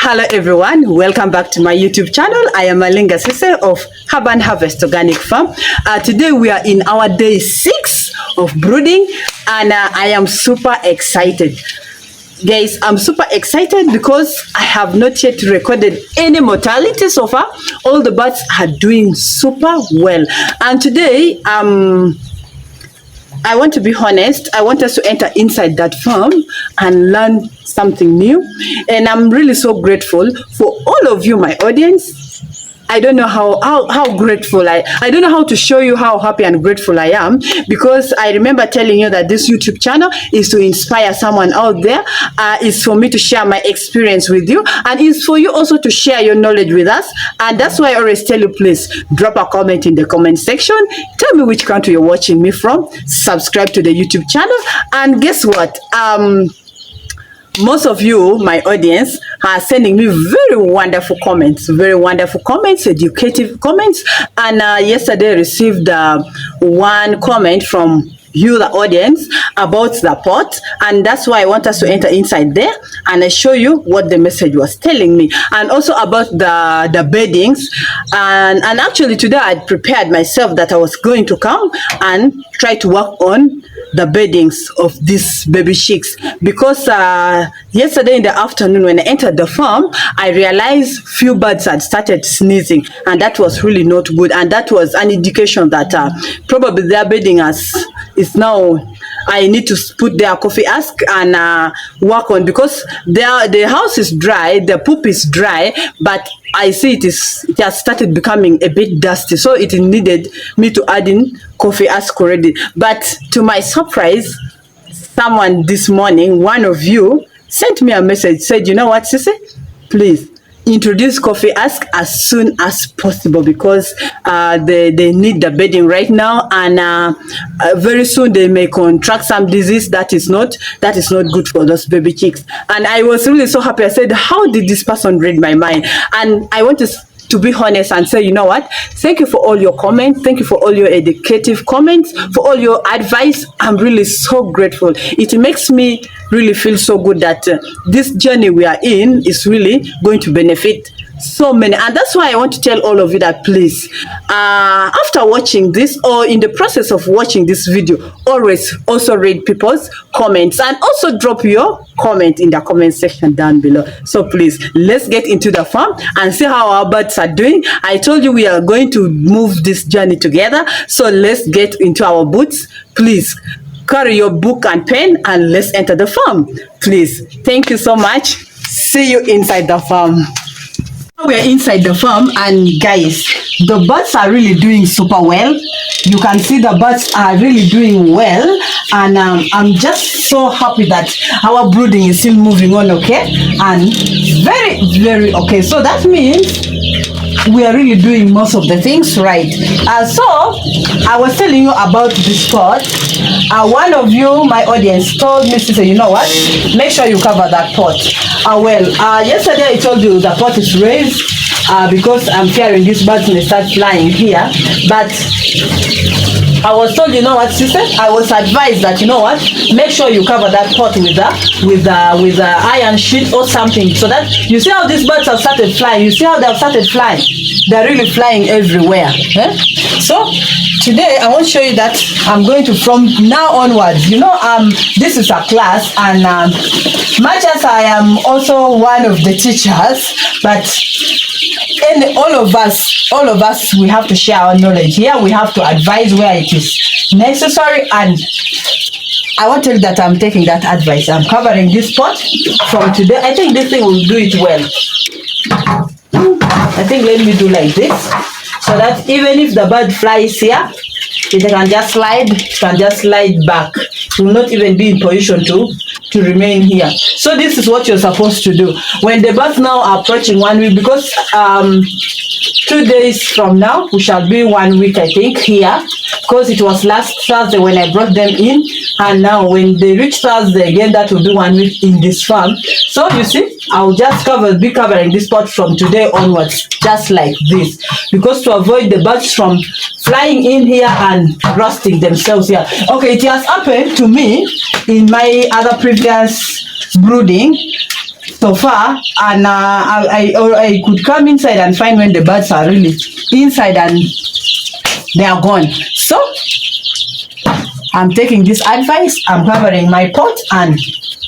Hello everyone, welcome back to my YouTube channel. I am Malinga Sise of Herb and Harvest Organic Farm. Today we are in our day 6 of brooding and I am super excited. Guys, I'm super excited because I have not yet recorded any mortality so far. All the birds are doing super well. And today, I want to be honest, I want us to enter inside that farm and learn something new. And I'm really so grateful for all of you, my audience. I don't know how grateful I don't know how to show you how happy and grateful I am, because I remember telling you that this YouTube channel is to inspire someone out there. It's for me to share my experience with you, and it's for you also to share your knowledge with us. And that's why I always tell you, please drop a comment in the comment section. Tell me which country you're watching me from. Subscribe to the YouTube channel. And guess what? Most of you, my audience, are sending me very wonderful comments, educative comments. And yesterday I received one comment from you, the audience, about the pot, and that's why I want us to enter inside there and I show you what the message was telling me, and also about the beddings. And actually today I prepared myself that I was going to come and try to work on the beddings of these baby chicks, because yesterday in the afternoon when I entered the farm, I realized few birds had started sneezing, and that was really not good, and that was an indication that probably their bedding is now, I need to put their coffee ask and work on, because the house is dry, the poop is dry, but I see it has started becoming a bit dusty, so it needed me to add in coffee ask already. But to my surprise, someone this morning, one of you, sent me a message, said, you know what, Sissy, please introduce coffee ask as soon as possible, because they need the bedding right now, and very soon they may contract some disease that is not good for those baby chicks. And I was really so happy. I said, how did this person read my mind? And I want to be honest and say, you know what, thank you for all your comments, thank you for all your educative comments, for all your advice. I'm really so grateful. It makes me really feel so good that this journey we are in is really going to benefit so many. And that's why I want to tell all of you that, please, after watching this or in the process of watching this video, always also read people's comments and also drop your comment in the comment section down below. So please, let's get into the farm and see how our birds are doing. I told you we are going to move this journey together, so let's get into our boots. Please carry your book and pen and let's enter the farm, please. Thank you so much. See you inside the farm. We are inside the farm, and guys, the birds are really doing super well. You can see the birds are really doing well, and I'm just so happy that our brooding is still moving on, okay, and very okay. So that means we are really doing most of the things right. So I was telling you about this pot. One of you, my audience, told me to say, you know what, make sure you cover that pot. Yesterday I told you the pot is raised because I'm fearing these birds may start flying here, but I was told, you know what, sister, I was advised that, you know what, make sure you cover that pot with a iron sheet or something, so that you see how these birds have started flying. You see how they've started flying. They're really flying everywhere. So today I want to show you that I'm going to, from now onwards, you know, this is a class, and much as I am also one of the teachers, but all of us, we have to share our knowledge here. We have to advise where it is necessary, and I want to tell you that I'm taking that advice. I'm covering this pot from today. I think this thing will do it well. I think let me do like this, so that even if the bird flies here, it can just slide back. It will not even be in position to remain here. So this is what you're supposed to do when the birds now are approaching 1 week, because 2 days from now we shall be 1 week, I think, here, because it was last Thursday when I brought them in, and now when they reach Thursday again, that will be 1 week in this farm. So you see, I'll just be covering this pot from today onwards, just like this, because to avoid the birds from flying in here and roasting themselves here. Okay, it has happened to me in my other previous brooding. so far, and I could come inside and find when the birds are really inside and they are gone. So I'm taking this advice. I'm covering my pot and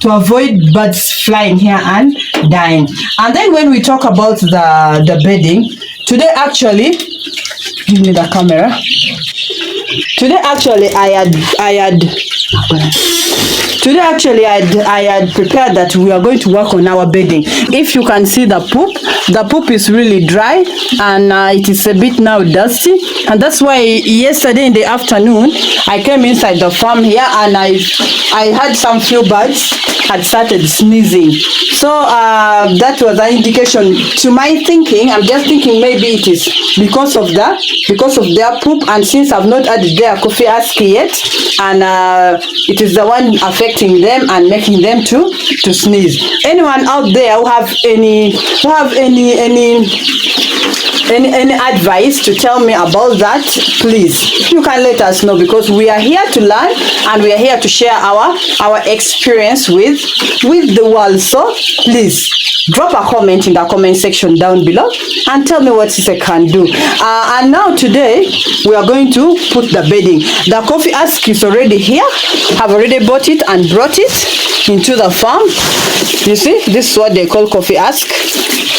to avoid birds flying here and dying. And then when we talk about the bedding, today actually, give me the camera. Today actually I had prepared that we are going to work on our bedding. If you can see the poop is really dry, and it is a bit now dusty, and that's why yesterday in the afternoon I came inside the farm here and I had some few birds had started sneezing. So that was an indication to my thinking. I'm just thinking maybe it is because of their poop, and since I've not added their coffee ask yet, and it is the one affecting them and making them to sneeze. Anyone out there who have any advice to tell me about that, please, you can let us know, because we are here to learn and we are here to share our experience with the world. So please drop a comment in the comment section down below and tell me what I can do. And now today we are going to put the bedding. The coffee ask is already here. I've already bought it and brought it into the farm. You see, this is what they call coffee ask.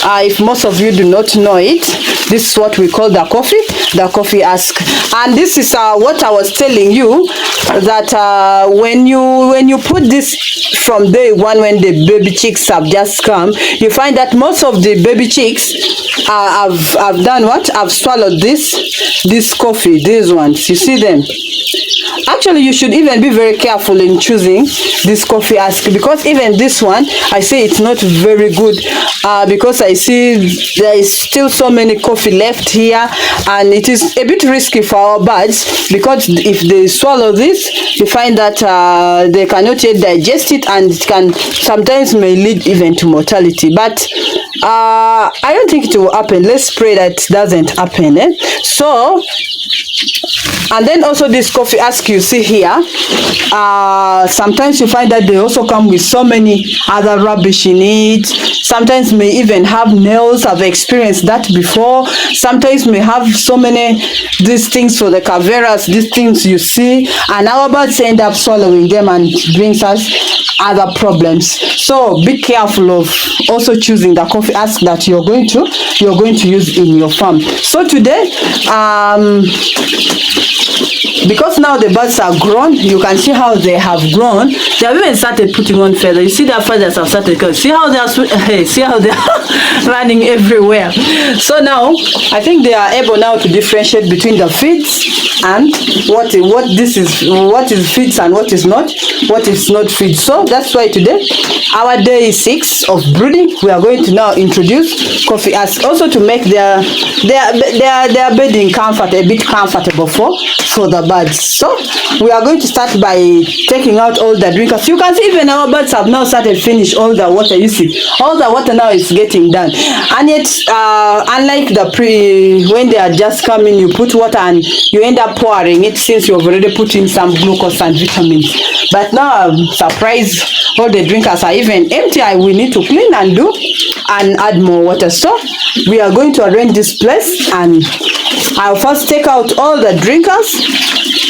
If most of you do not know it, this is what we call the coffee ask. And this is what I was telling you, that when you put this from day one, when the baby chicks have just come, you find that most of the baby chicks have done what? I've swallowed this coffee, these ones. You see them? Actually, you should even be very careful in choosing this coffee ask, because even this one, I say it's not very good, because I see there is still so many coffee left here, and it is a bit risky for our birds, because if they swallow this, you find that they cannot yet digest it, and it can sometimes may lead even to mortality. But I don't think it will happen. Let's pray that it doesn't happen. So, and then also this coffee ask you see here, sometimes you find that they also come with so many other rubbish in it. Sometimes may even have nails. I've experienced that before. Sometimes may have so many these things for the caveras, these things you see, and our birds end up swallowing them and brings us other problems. So be careful of also choosing the coffee ask that you're going to use in your farm. So today, because now the birds are grown, you can see how they have grown. They have even started putting on feathers. You see their feathers have started. See how they are running everywhere. So now I think they are able now to differentiate between the feeds and what is feeds and what is not feeds. So that's why today, our day 6 of brooding, we are going to now introduce coffee ask, also to make their bedding a bit comfortable for the birds. So we are going to start by taking out all the drinkers. You can see even our birds have now started finish all the water. You see, all the water now is getting done. And yet, unlike when they are just coming, you put water and you end up pouring it, since you have already put in some glucose and vitamins. But now I'm surprised all the drinkers are even empty. We need to clean and add more water. So we are going to arrange this place, and I'll first take out all the drinkers,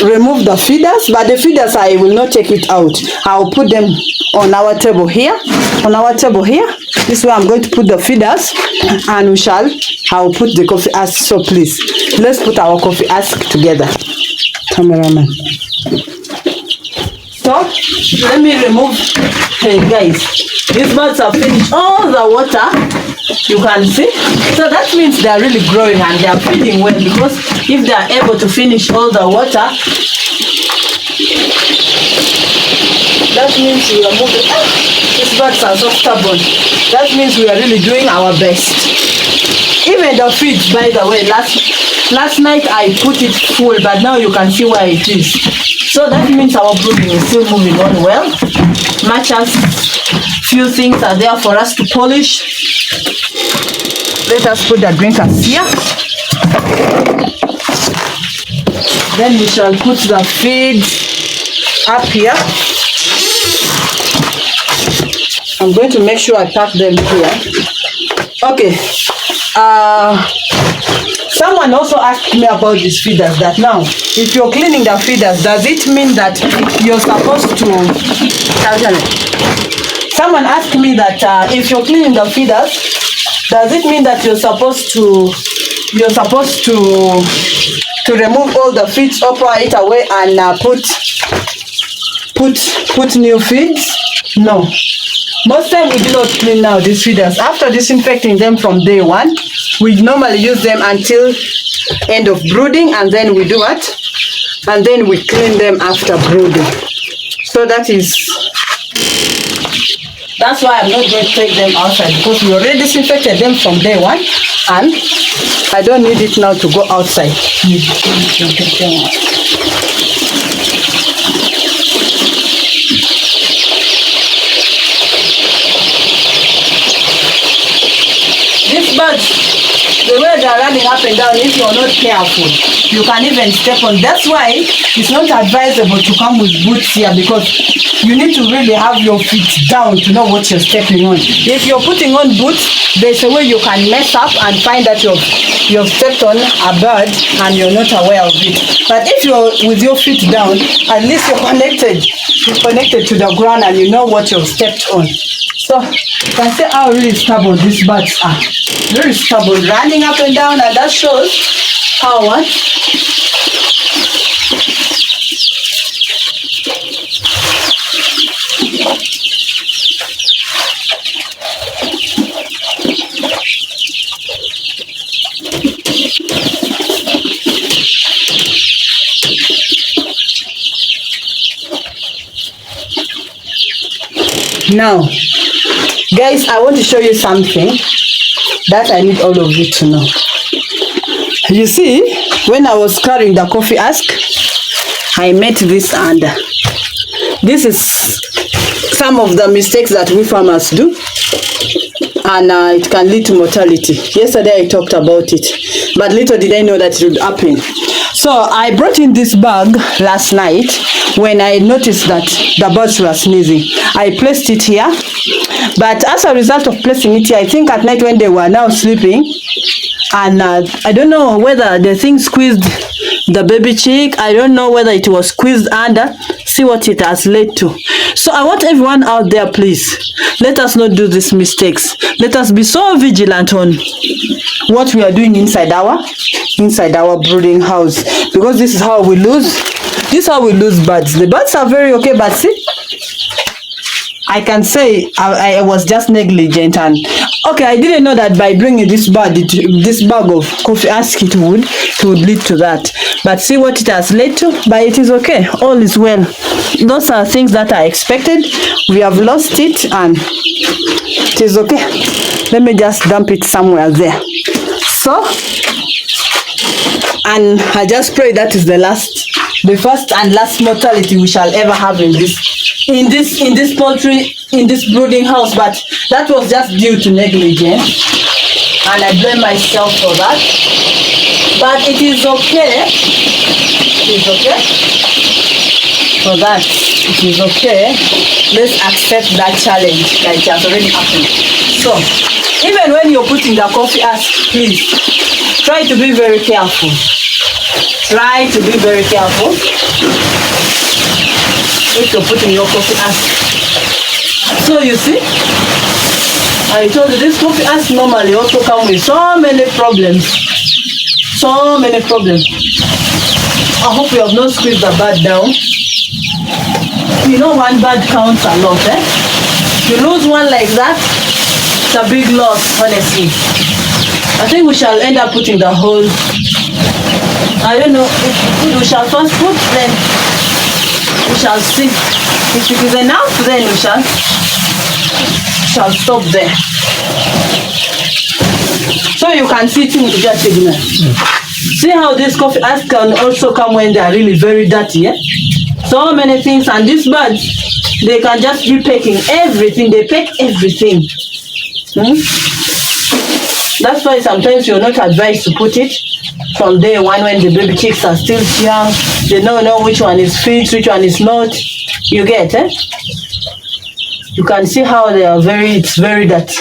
remove the feeders, but the feeders I will not take it out. I'll put them on our table here. This is where I'm going to put the feeders, and I'll put the coffee ask. So please, let's put our coffee ask together. Cameraman. So let me remove. Hey guys, these birds have finished all the water. You can see. So that means they are really growing and they are feeding well, because if they are able to finish all the water, that means we are moving. These birds are so stubborn. That means we are really doing our best. Even the feeds, by the way, last night I put it full, but now you can see where it is. So that means our brooding is still moving on well. Much as few things are there for us to polish. Let us put the drinkers here. Then we shall put the feed up here. I'm I'm going to make sure I pack them here. Okay. Someone also asked me about these feeders, that now, if you're cleaning the feeders, does it mean that you're supposed to... Someone asked me that if you're cleaning the feeders, does it mean that you're supposed to remove all the feeds, operate it away, and put new feeds? No. Most time we do not clean now these feeders. After disinfecting them from day one, we normally use them until end of brooding, and then we do what? And then we clean them after brooding. So that's why I'm not going to take them outside, because we already disinfected them from day one, and I don't need it now to go outside. These birds, the way they are running up and down, if you're not careful, you can even step on. That's why it's not advisable to come with boots here, because you need to really have your feet down to know what you're stepping on. If you're putting on boots, there's a way you can mess up and find that you've stepped on a bird and you're not aware of it. But if you're with your feet down, at least you're connected to the ground and you know what you've stepped on. So you can see how really stubborn these birds are. Very stubborn, running up and down, and that shows how what? Now, guys, I want to show you something that I need all of you to know. You see, when I was carrying the coffee ask, I met this, and this is some of the mistakes that we farmers do, and it can lead to mortality. Yesterday I talked about it, but little did I know that it would happen. So I brought in this bag last night when I noticed that the birds were sneezing. I placed it here, but as a result of placing it here, I think at night when they were now sleeping, and I don't know whether the thing squeezed the baby chick. I don't know whether it was squeezed under. See what it has led to. So I want everyone out there, please, let us not do these mistakes. Let us be so vigilant on what we are doing inside our brooding house, because this is how we lose birds. The birds are very okay, but see, I can say I was just negligent, and okay, I didn't know that by bringing this bag of coffee ask, it would lead to that. But see what it has led to. But it is okay, all is well. Those are things that I expected. We have lost it, and it is okay. Let me just dump it somewhere there. So, and I just pray that is the first and last mortality we shall ever have in this brooding house. But that was just due to negligence, and I blame myself for that. But it is okay. It is okay for that. It is okay. Let's accept that challenge that it has already happened. So even when you're putting the coffee ask, please try to be very careful. Try to be very careful if you're putting your coffee ask. So you see, I told you this coffee ask normally also comes with so many problems. So many problems. I hope you have not squeezed the bird down. You know, one bird counts a lot, eh? You lose one like that, it's a big loss, honestly. I think we shall end up putting the whole, I don't know, if we shall first put, then we shall see. If it is enough, then we shall stop there. So you can see things just signal. See how this coffee ask can also come when they are really very dirty, eh? So many things, and these birds, they can just be pecking everything. They peck everything. That's why sometimes you're not advised to put it from day one when the baby chicks are still young. They don't know which one is fit, which one is not. You get, eh? You can see how they are it's very dirty.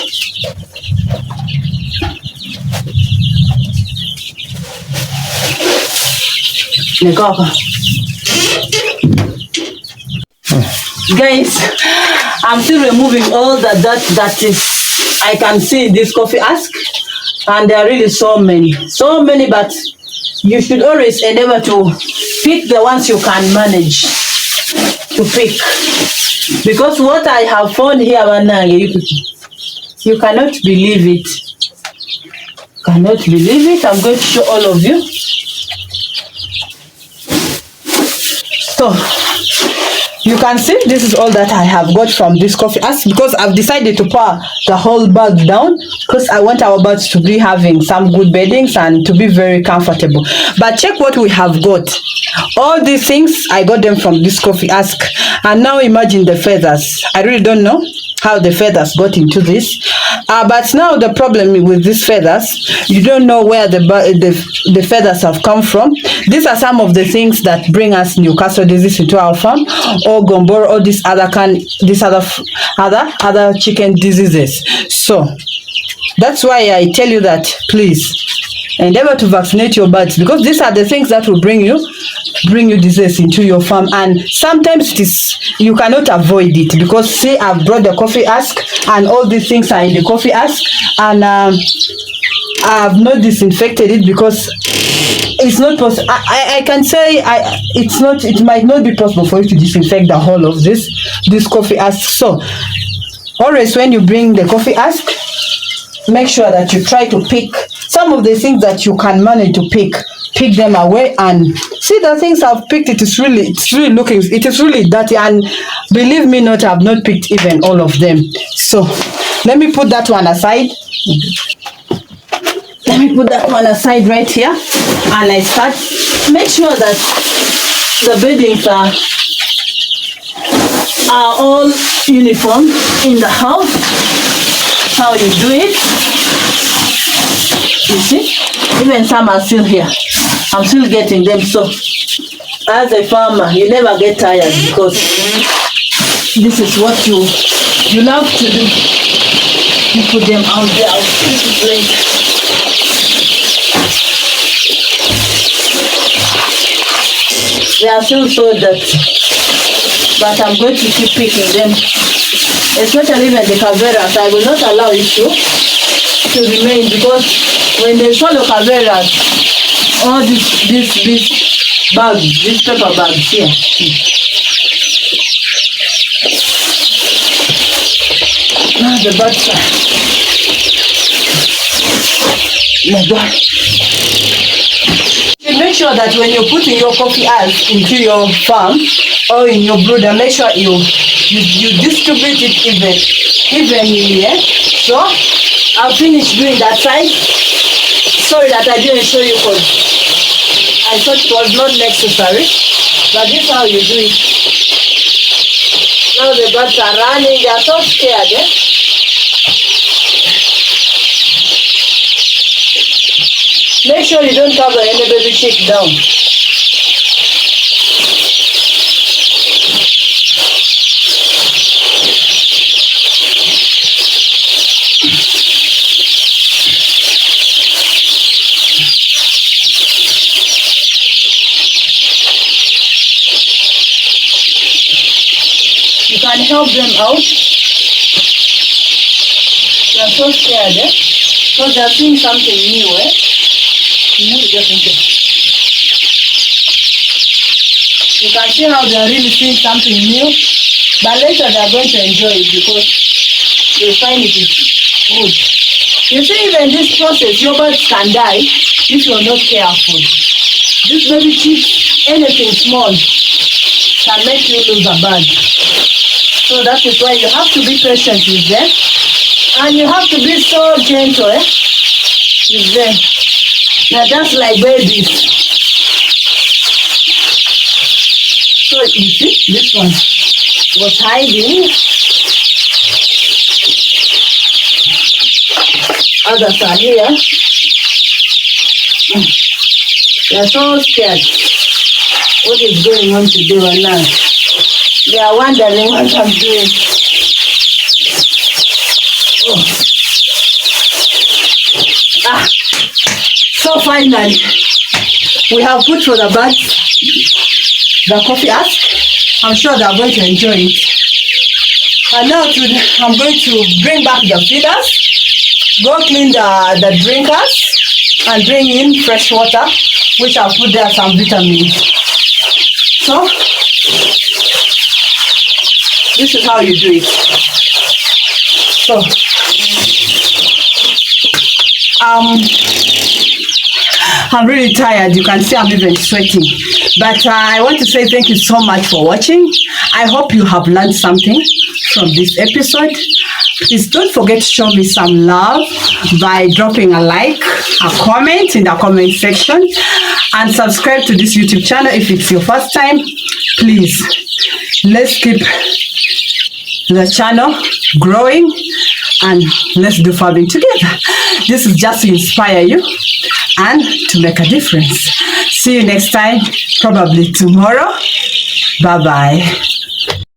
Guys, I'm still removing all the dirt that is I can see in this coffee ask, and there are really so many, but you should always endeavor to pick the ones you can manage to pick, because what I have found here, you cannot believe it. I'm going to show all of you. So you can see this is all that I have got from this coffee ask, because I've decided to pour the whole bag down because I want our birds to be having some good beddings and to be very comfortable. But check what we have got. All these things, I got them from this coffee ask. And now imagine the feathers. I really don't know how the feathers got into this. But now the problem with these feathers, you don't know where the feathers have come from. These are some of the things that bring us Newcastle disease into our farm, or Gomboro, or these other chicken diseases. So that's why I tell you that please endeavor to vaccinate your birds, because these are the things that will bring you disease into your farm. And sometimes you cannot avoid it, because say I've brought the coffee ask and all these things are in the coffee ask, and I've not disinfected it because it's not possible. I can say it might not be possible for you to disinfect the whole of this coffee ask. So always when you bring the coffee ask, make sure that you try to pick some of the things that you can manage to pick them away. And see the things I've picked, it is really dirty, and believe me not, I've not picked even all of them. So let me put that one aside. Right here, and I start. Make sure that the beddings are all uniform in the house. How you do it. You see, even some are still here. I'm still getting them. So as a farmer, you never get tired, because this is what you love to do. You put them out there. They are still so dirty, but I'm going to keep picking them, especially when the caveras. I will not allow it to remain, because when they swallow caveras, all these bags, these paper bags here. Now the birds are. My God. Make sure that when you're putting your coffee ask into your farm or in your brooder, make sure you distribute it evenly. So I'll finish doing that side. Sorry that I didn't show you, because I thought it was not necessary, but this is how you do it. Now the birds are running, they are so scared. Make sure you don't cover any baby chick down. You can help them out. They are so scared, because they are seeing something new, You can see how they are really seeing something new, but later they are going to enjoy it, because they find it is good. You see, even this process, your birds can die if you are not careful. This baby chicks, anything small can make you lose a bird. So that is why you have to be patient with them, and you have to be so gentle with them. They're just like babies. So you see, this one was hiding. Others are here. They're so scared. What is going on today or now? They are wondering what I'm doing. So finally, we have put for the birds the coffee ash. I'm sure they are going to enjoy it. And now I'm going to bring back the feeders, go clean the drinkers, and bring in fresh water, which I'll put there some vitamins. So, this is how you do it. So, I'm really tired. You can see I'm even sweating. But I want to say thank you so much for watching. I hope you have learned something from this episode. Please don't forget to show me some love by dropping a like, a comment in the comment section, and subscribe to this YouTube channel if it's your first time. Please, let's keep the channel growing and let's do farming together. This is just to inspire you and to make a difference. See you next time, probably tomorrow. Bye-bye.